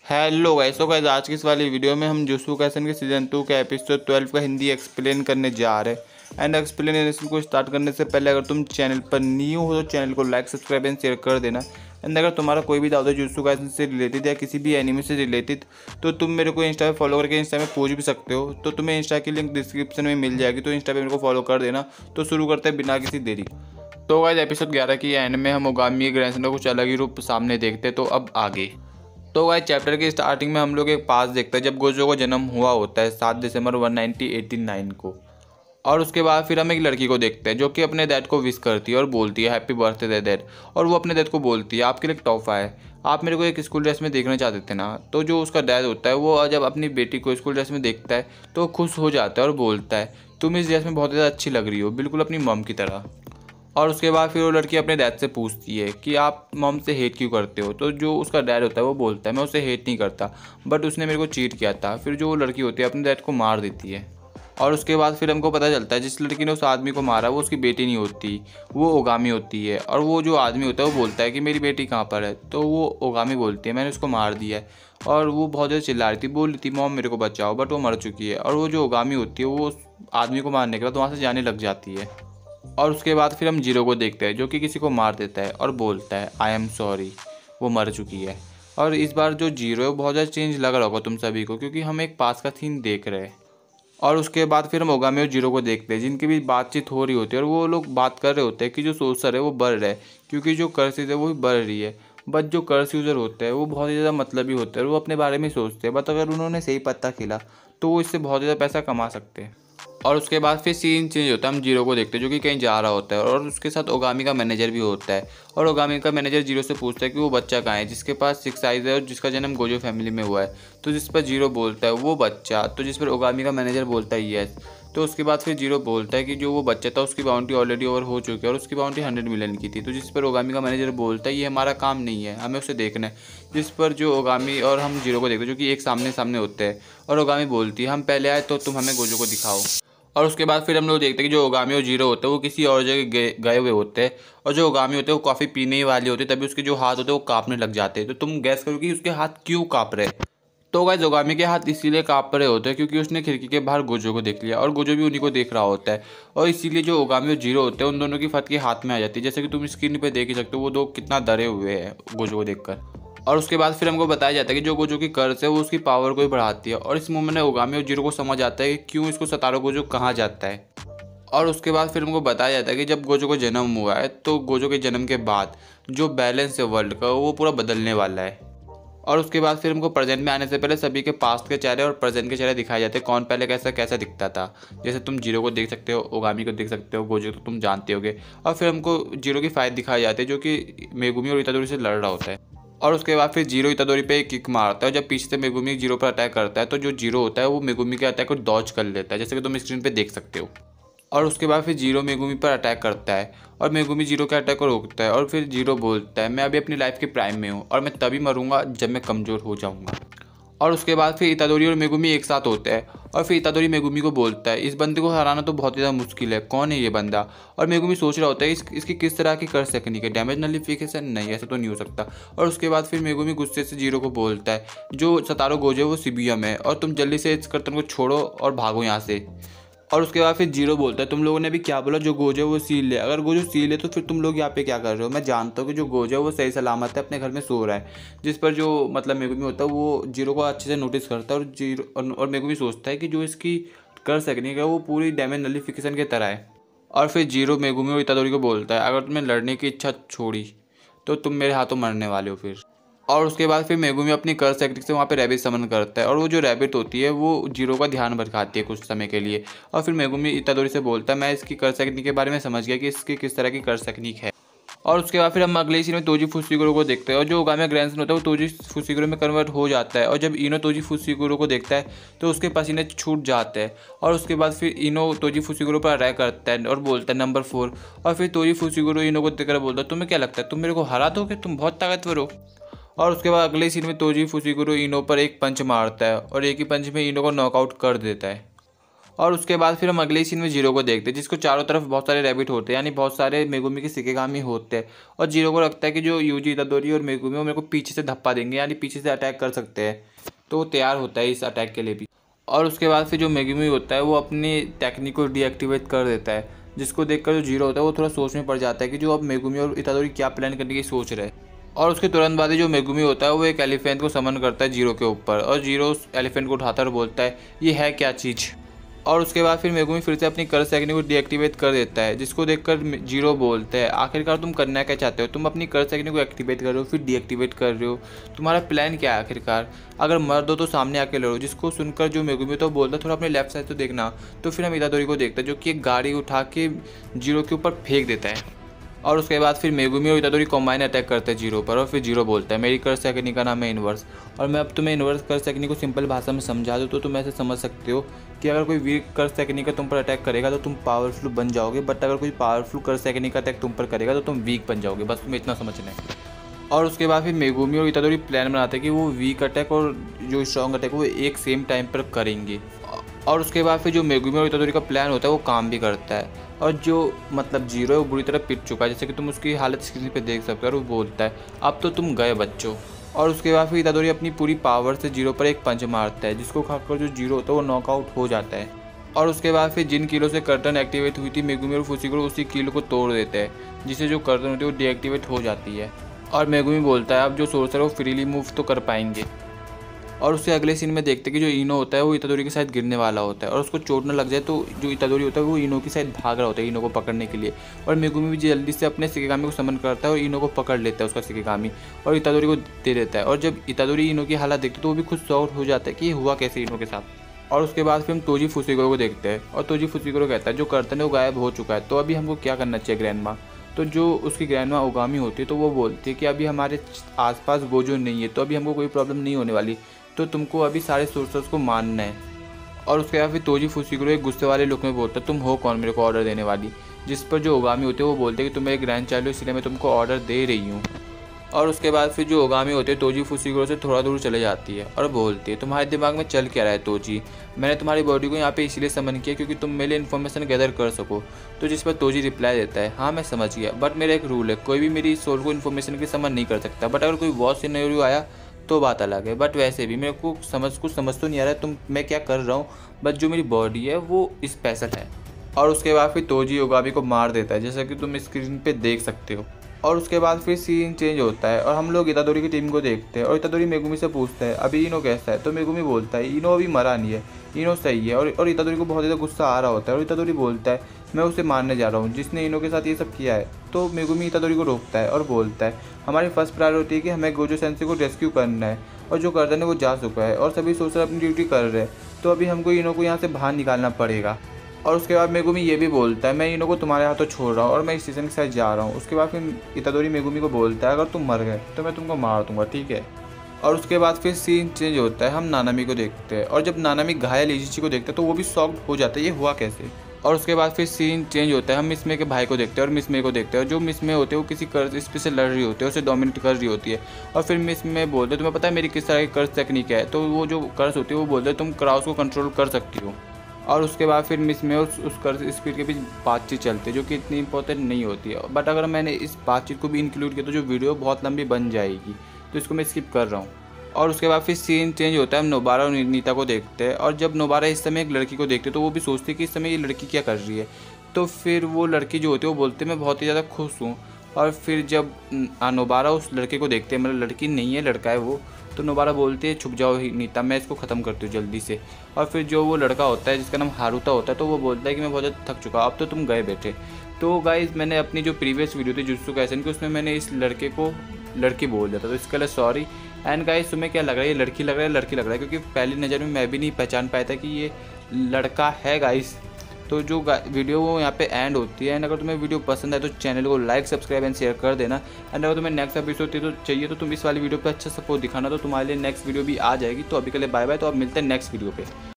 Hello guys, तो guys आज की इस वाली वीडियो में हम जुत्सु काइसेन के सीजन 2 के एपिसोड 12 का हिंदी एक्सप्लेन करने जा रहे हैं। एंड एक्सप्लेनेशन को स्टार्ट करने से पहले अगर तुम चैनल पर न्यू हो तो चैनल को लाइक, सब्सक्राइब एंड शेयर कर देना। एंड अगर तुम्हारा कोई भी डाउट है जुत्सु काइसेन से रिलेटेड या किसी भी एनिमे से रिलेटेड तो तुम मेरे को इंस्टा पे फॉलो करके इंस्टा में पूछ भी सकते हो। तो तुम्हें इंस्टा की लिंक डिस्क्रिप्शन में मिल जाएगी, तो इंस्टा पे मेरे को फॉलो कर देना। तो शुरू करते हैं बिना किसी देरी। तो गाइस एपिसोड 11 की एंड में हम ओगामी ग्रैंडसन का कुछ अलग ही रूप सामने देखते हैं। तो अब आगे तो गाइस चैप्टर के स्टार्टिंग में हम लोग एक पास देखते हैं जब गोजो को जन्म हुआ होता है 7 दिसंबर 1989 को। और उसके बाद फिर हम एक लड़की को देखते हैं जो कि अपने डैड को विश करती है और बोलती है हैप्पी बर्थडे डैड। और वो अपने डैड को बोलती है आपके लिए एक तोहफा है, आप मेरे को एक स्कूल ड्रेस में देखना चाहते थे ना। तो जो उसका डैड होता है वो जब अपनी बेटी को स्कूल ड्रेस में देखता है तो खुश हो जाता है और बोलता है तुम इस ड्रेस में बहुत ज़्यादा अच्छी लग रही हो, बिल्कुल अपनी मम की तरह। और उसके बाद फिर वो लड़की अपने डैड से पूछती है कि आप मॉम से हेट क्यों करते हो। तो जो उसका डैड होता है वो बोलता है मैं उसे हेट नहीं करता, बट उसने मेरे को चीट किया था। फिर जो वो लड़की होती है अपने डैड को मार देती है। और उसके बाद फिर हमको पता चलता है जिस लड़की ने उस आदमी को मारा वो उसकी बेटी नहीं होती, वो ओगामी होती है। और वो जो आदमी होता है वो बोलता है कि मेरी बेटी कहाँ पर है। तो वो ओगामी बोलती है मैंने उसको मार दिया है। और वो बहुत ज़्यादा चिल्ला रही थी, बोल रही थी मॉम मेरे को बचाओ, बट वो मर चुकी है। और वो जो ओगामी होती है वो उस आदमी को मारने के बाद वहाँ से जाने लग जाती है। और उसके बाद फिर हम जीरो को देखते हैं जो कि किसी को मार देता है और बोलता है आई एम सॉरी, वो मर चुकी है। और इस बार जो जीरो है वो बहुत ज़्यादा चेंज लग रहा होगा तुम सभी को, क्योंकि हम एक पास का सीन देख रहे हैं। और उसके बाद फिर हम ओगामी और जीरो को देखते हैं जिनकी भी बातचीत हो रही होती है और वो लोग बात कर रहे होते हैं कि जो सोर्सर है वो बढ़ रहा है क्योंकि जो कर्सिस है वो भी बढ़ रही है। बट जो कर्स यूज़र होते हैं वो बहुत ही ज़्यादा मतलबी होते हैं और वो अपने बारे में सोचते हैं, बट अगर उन्होंने सही पत्ता खिला तो वो इससे बहुत ज़्यादा पैसा कमा सकते हैं। और उसके बाद फिर सीन चेंज होता है, हम जीरो को देखते हैं जो कि कहीं जा रहा होता है और उसके साथ ओगामी का मैनेजर भी होता है। और ओगामी का मैनेजर जीरो से पूछता है कि वो बच्चा कहाँ है जिसके पास 6 आइज़ है और जिसका जन्म गोजो फैमिली में हुआ है। तो जिस पर जीरो बोलता है वो बच्चा, तो जिस पर ओगामी का मैनेजर बोलता है यस। तो उसके बाद फिर जीरो बोलता है कि जो वो बच्चा था उसकी बाउंड्री ऑलरेडी ओवर हो चुकी है और उसकी बाउंड्री 100 मिलियन की थी। तो जिस पर ओगामी का मैनेजर बोलता है ये हमारा काम नहीं है, हमें उसे देखना है। जिस पर जो ओगामी और हम जीरो को देखते हैं जो कि एक सामने सामने होते हैं। और ओगामी बोलती है हम पहले आए तो तुम हमें गोजो को दिखाओ। और उसके बाद फिर हम लोग देखते हैं कि जो ओगामी और जीरो होते हैं वो किसी और जगह गए हुए होते हैं। और जो ओगामी होते हैं वो काफ़ी पीने वाले होते हैं, तभी उसके जो हाथ होते हैं वो कांपने लग जाते हैं। तो तुम गैस करो कि उसके हाथ क्यों कांप रहे हैं। तो गाइस ओगामी के हाथ इसीलिए कांप रहे होते हैं क्योंकि उसने खिड़की के बाहर गोजो को देख लिया और गोजो भी उन्हीं को देख रहा होता है। और इसीलिए जो ओगामी और जीरो होते हैं उन दोनों की फटके हाथ में आ जाती है, जैसे कि तुम स्क्रीन पे देख ही सकते हो वो दो कितना डरे हुए हैं गोजो को देखकर। और उसके बाद फिर हमको बताया जाता है कि जो गोजो की कर्ज है वो उसकी पावर को ही बढ़ाती है। और इस मोमेंट में ओगामी और जीरो को समझ आता है कि क्यों इसको सतारो गोजो कहा जाता है। और उसके बाद फिर हमको बताया जाता है कि जब गोजो को जन्म हुआ है तो गोजो के जन्म के बाद जो बैलेंस है वर्ल्ड का वो पूरा बदलने वाला है। और उसके बाद फिर हमको प्रेजेंट में आने से पहले सभी के पास्ट के चेहरे और प्रेजेंट के चेहरे दिखाए जाते हैं, कौन पहले कैसा कैसा दिखता था। जैसे तुम जीरो को देख सकते हो, ओगामी को देख सकते हो, गोजो तो तुम जानते होगे। और फिर हमको जीरो की फाइट दिखाई जाती है जो कि मेगुमी और इतादोरी से लड़ रहा होता है। और उसके बाद फिर जीरो इतादोरी पे एक किक मारता है। जब पीछे से मेगुमी जीरो पर अटैक करता है तो जो जीरो होता है वो मेगुमी के अटैक को डॉज कर लेता है, जैसे कि तुम स्क्रीन पे देख सकते हो। और उसके बाद फिर जीरो मेगुमी पर अटैक करता है और मेगुमी जीरो के अटैक को रोकता है। और फिर जीरो बोलता है मैं अभी अपनी लाइफ के प्राइम में हूँ और मैं तभी मरूंगा जब मैं कमज़ोर हो जाऊँगा। और उसके बाद फिर इतादोरी और मेगुमी एक साथ होते हैं और फिर इतादोरी मेगुमी को बोलता है इस बंदे को हराना तो बहुत ज़्यादा मुश्किल है, कौन है ये बंदा। और मेगुमी सोच रहा होता है इसकी किस तरह की कर टेक्निक है, डैमेज नलिफिकेशन, नहीं ऐसा तो नहीं हो सकता। और उसके बाद फिर मेगुमी गुस्से से जीरो को बोलता है जो सतारो गोजो है वो सिबिया में है और तुम जल्दी से इस कर्तन को छोड़ो और भागो यहाँ से। और उसके बाद फिर जीरो बोलता है तुम लोगों ने भी क्या बोला, जो गोजो है वो सील है, अगर गोजो सील है तो फिर तुम लोग यहाँ पे क्या कर रहे हो। मैं जानता हूँ कि जो गोजो है वो सही सलामत है अपने घर में सो रहा है। जिस पर जो मतलब मेगुमी होता है वो जीरो को अच्छे से नोटिस करता है और जीरो और मेगुमी सोचता है कि जो इसकी कर सकने का वो पूरी डैमेज नलिफिकेशन की तरह है। और फिर जीरो मेगुमी और इतादोरी को बोलता है अगर तुम्हें लड़ने की इच्छा छोड़ी तो तुम मेरे हाथों मरने वाले हो फिर। और उसके बाद फिर मेगुमी अपनी कर्स टेक्निक से वहाँ पे रैबिट समन करता है और वो जो रैबिट होती है वो जीरो का ध्यान भटकाती है कुछ समय के लिए। और फिर मेगुमी इतादोरी से बोलता है मैं इसकी कर्स टेक्निक के बारे में समझ गया कि इसकी किस तरह की कर्स टेक्निक है। और उसके बाद फिर हम अगले सीन में तोजी फुसिगुरो को देखते हैं और जो ओगामी ग्रैंडसन होता है वो तोजी फुसिगुरो में कन्वर्ट हो जाता है। और जब इनो तोजी फुसिगुरो को देखता है तो उसके पसीने छूट जाते हैं। और उसके बाद फिर इनो तोजी फुसिगुरो पर अटैक करता है और बोलता है नंबर 4। और फिर तोजी फुसिगुरो इनो को देखकर बोलता है तुम्हें क्या लगता है तुम मेरे को हरा दोगे, तुम बहुत ताकतवर हो। और उसके बाद अगले सीन में तोजी फुसिगुरो इनो पर एक पंच मारता है और एक ही पंच में इनो को नॉकआउट कर देता है। और उसके बाद फिर हम अगले सीन में जीरो को देखते हैं, जिसको चारों तरफ बहुत सारे रैबिट होते हैं, यानी बहुत सारे मेगुमी के शिकेगामी होते हैं। और जीरो को लगता है कि जो यूजी, इतादोरी और मेगुमी वो मेरे को पीछे से धप्पा देंगे, यानी पीछे से अटैक कर सकते हैं, तो वो तैयार होता है इस अटैक के लिए भी। और उसके बाद फिर जो मेगुमी होता है वो अपनी टेक्निक को डीएक्टिवेट कर देता है, जिसको देखकर जो जीरो होता है वो थोड़ा सोच में पड़ जाता है कि जो अब मेगुमी और इतादोरी क्या प्लान करने की सोच रहे हैं। और उसके तुरंत बाद ही जो मेगुमी होता है वो एक एलिफेंट को समन करता है जीरो के ऊपर, और जीरो उस एलिफेंट को उठाता है और बोलता है ये है क्या चीज़। और उसके बाद फिर मेगुमी फिर से अपनी कर्स टेक्निक को डीएक्टिवेट कर देता है, जिसको देखकर जीरो बोलता है आखिरकार तुम करना क्या चाहते हो, तुम अपनी कर्स टेक्निक को एक्टिवेट कर रहे हो फिर डीएक्टिवेट कर रहे हो, तुम्हारा प्लान क्या है आखिरकार, अगर मर दो तो सामने आके लड़ो। जिसको सुनकर जो मेगुमी होता है वो बोलता है थोड़ा अपने लेफ्ट साइड तो देखना। तो फिर हम इतादोरी को देखते हैं जो कि एक गाड़ी उठा के जीरो के ऊपर फेंक देता है। और उसके बाद फिर मेगुमी और इतादोरी कॉम्बाइन अटैक करते हैं जीरो पर, और फिर जीरो बोलता है मेरी कर्स टेक्निक का नाम है इन्वर्स। और मैं अब तुम्हें इन्वर्स कर्स टेक्निक को सिंपल भाषा में समझा दूँ तो तुम ऐसे समझ सकते हो कि अगर कोई वीक कर्स टेक्निक का तुम पर अटैक करेगा तो तुम पावरफुल बन जाओगे, बट अगर कोई पावरफुल कर्स टेक्निक का अटैक तुम पर करेगा तो तुम वीक बन जाओगे। बस तुम्हें इतना समझना है। और उसके बाद फिर मेगुमी और इतादोरी प्लान बनाते हैं कि वो वीक अटैक और जो स्ट्रॉन्ग अटैक वो एक सेम टाइम पर करेंगे। और उसके बाद फिर जो मेगुमी और इतादोरी का प्लान होता है वो काम भी करता है, और जो मतलब जीरो है वो बुरी तरह पिट चुका है, जैसे कि तुम उसकी हालत स्क्रीन पे देख सकते हो। और वो बोलता है अब तो तुम गए बच्चों। और उसके बाद फिर इतादोरी अपनी पूरी पावर से जीरो पर एक पंच मारता है, जिसको खाकर जो जीरो होता है वो नॉकआउट हो जाता है। और उसके बाद फिर जिन कीलों से कर्टन एक्टिवेट हुई थी मेगुमी और फुसिकोरो उसी कील को तोड़ देते हैं, जिससे जो कर्टन होती है वो डीएक्टिवेट हो जाती है। और मेगुमी बोलता है अब जो सोर्सर है वो फ्रीली मूव तो कर पाएंगे। और उससे अगले सीन में देखते हैं कि जो इनो होता है वो इतादोरी के साथ गिरने वाला होता है, और उसको चोट न लग जाए तो जो इतादोरी होता है वो इनो की साइड भाग रहा होता है इनो को पकड़ने के लिए। और मेगुमी भी जल्दी से अपने शिकेगामी को समन करता है और इनो को पकड़ लेता है उसका शिकेगामी, और इतादोरी को दे देता है। और जब इतादोरी इनो की हालत देखते तो वो भी खुद शॉक हो जाता है कि ये हुआ कैसे इनो के साथ। और उसके बाद फिर हम तोजी फुसिकोरो को देखते हैं, और तोजी फुसिकोरो कहता है जो कर्तन है वो गायब हो चुका है, तो अभी हमको क्या करना चाहिए ग्रैंडमा। तो जो उसकी ग्रैंडमा ओगामी होती है तो वो बोलती है कि अभी हमारे आसपास गोजो नहीं है, तो अभी हमको कोई प्रॉब्लम नहीं होने वाली, तो तुमको अभी सारे सोर्सर्स को मानना है। और उसके बाद फिर तोजी फुसिकोरो एक गुस्से वाले लुक में बोलता है तुम हो कौन मेरे को ऑर्डर देने वाली। जिस पर जो ओगामी होते हैं वो बोलते हैं कि तुम मेरे ग्रैंड चाइल्ड हो इसलिए मैं तुमको ऑर्डर दे रही हूँ। और उसके बाद फिर जो ओगामी होते हैं तोजी फुसिकोरो से थोड़ा दूर चले जाती है और बोलती है तुम्हारे दिमाग में चल क्या रहा है तोजी, मैंने तुम्हारी बॉडी को यहाँ पे इसलिए समन किया क्योंकि तुम मेरे लिए इन्फॉर्मेशन गैदर कर सको। तो जिस पर तोजी रिप्लाई देता है हाँ मैं समझ गया, बट मेरा एक रूल है कोई भी मेरी सोल को इन्फॉर्मेशन की समन नहीं कर सकता, बट अगर कोई वॉच सिनेरियो आया तो बात अलग है। बट वैसे भी मेरे को कुछ समझ तो नहीं आ रहा है तुम मैं क्या कर रहा हूँ, बट जो मेरी बॉडी है वो स्पेशल है। और उसके बाद फिर तोजी ओगामी को मार देता है जैसा कि तुम स्क्रीन पे देख सकते हो। और उसके बाद फिर सीन चेंज होता है और हम लोग इतादोरी की टीम को देखते हैं, और इतादोरी मेगुमी से पूछता है अभी इनो कैसा है, तो मेगुमी बोलता है इनो अभी मरा नहीं है, इनो सही है। और इतादोरी को बहुत ज़्यादा गुस्सा आ रहा होता है, और इतादोरी बोलता है मैं उसे मारने जा रहा हूँ जिसने इनो के साथ ये सब किया है। तो मेगुमी इतादोरी को रोकता है और बोलता है हमारी फर्स्ट प्रायोरिटी है कि हमें गोजो सेंसेई को रेस्क्यू करना है, और जो कर्तन है वो जा चुका है और सभी सोचर अपनी ड्यूटी कर रहे हैं, तो अभी हमको इनो को यहाँ से बाहर निकालना पड़ेगा। और उसके बाद मेगुमी ये भी बोलता है मैं इनो को तुम्हारे हाथों छोड़ रहा हूँ और मैं स्टेशन के साथ जा रहा हूँ। उसके बाद फिर इतादोरी मेगुमी को बोलता है अगर तुम मर गए तो मैं तुमको मार दूंगा, ठीक है। और उसके बाद फिर सीन चेंज होता है, हम नानामी को देखते हैं, और जब नानामी घायल इजिची को देखते हैं तो वो भी शॉक्ड हो जाता है ये हुआ कैसे। और उसके बाद फिर सीन चेंज होता है, हम मिसमे के भाई को देखते हैं और मिसमे को देखते हैं, और जो मिसमे होते हैं वो किसी कर्ज इस पे से लड़ रही होती है, उसे डोमिनेट कर रही होती है। और फिर मिसमे बोलते हैं तुम्हें पता है मेरी किस तरह की कर्ज टेक्निक है, तो वो जो कर्ज होती है वो बोलते हैं तुम क्राउस को कंट्रोल कर सकती हो। और उसके बाद फिर मिस में उस कर्ज स्पीड के बीच बातचीत चलती है जो कि इतनी इंपॉर्टेंट नहीं होती है, बट अगर मैंने इस बातचीत को भी इंक्लूड किया तो जो वीडियो बहुत लंबी बन जाएगी, तो इसको मैं स्किप कर रहा हूँ। और उसके बाद फिर सीन चेंज होता है, हम नोबारा और नीता को देखते हैं, और जब नोबारा इस समय एक लड़की को देखते हैं तो वो भी सोचती है कि इस समय ये लड़की क्या कर रही है। तो फिर वो लड़की जो होती है वो बोलते मैं बहुत ही ज़्यादा खुश हूँ। और फिर जब नोबारा उस लड़के को देखते हैं, मतलब लड़की नहीं है लड़का है वो, तो नोबारा बोलते हैं छुप जाओ नीता मैं इसको ख़त्म करती हूँ जल्दी से। और फिर जो वो लड़का होता है जिसका नाम हारुता होता है तो वो बोलता है कि मैं बहुत ज़्यादा थक चुका, अब तो तुम गए बैठे। तो गाइज मैंने अपनी जो प्रीवियस वीडियो थी जुत्सु काइसेन की उसमें मैंने इस लड़के को लड़की बोल दिया था, तो इसके लिए सॉरी। एंड गाइज तुम्हें क्या लग रहा है ये लड़की लग रहा है लड़की लग रहा है, क्योंकि पहली नज़र में मैं भी नहीं पहचान पाया था कि ये लड़का है गाइज। तो जो वीडियो वो यहाँ पे एंड होती है। एंड अगर तुम्हें वीडियो पसंद है तो चैनल को लाइक सब्सक्राइब एंड शेयर कर देना। एंड अगर तुम्हें नेक्स्ट एपिसोड तो चाहिए तो तुम इस वाली वीडियो पे अच्छा सपोर्ट दिखाना, तो तुम्हारे लिए नेक्स्ट वीडियो भी आ जाएगी। तो अभी के लिए बाय बाय, तो अब मिलते हैं नेक्स्ट वीडियो पे।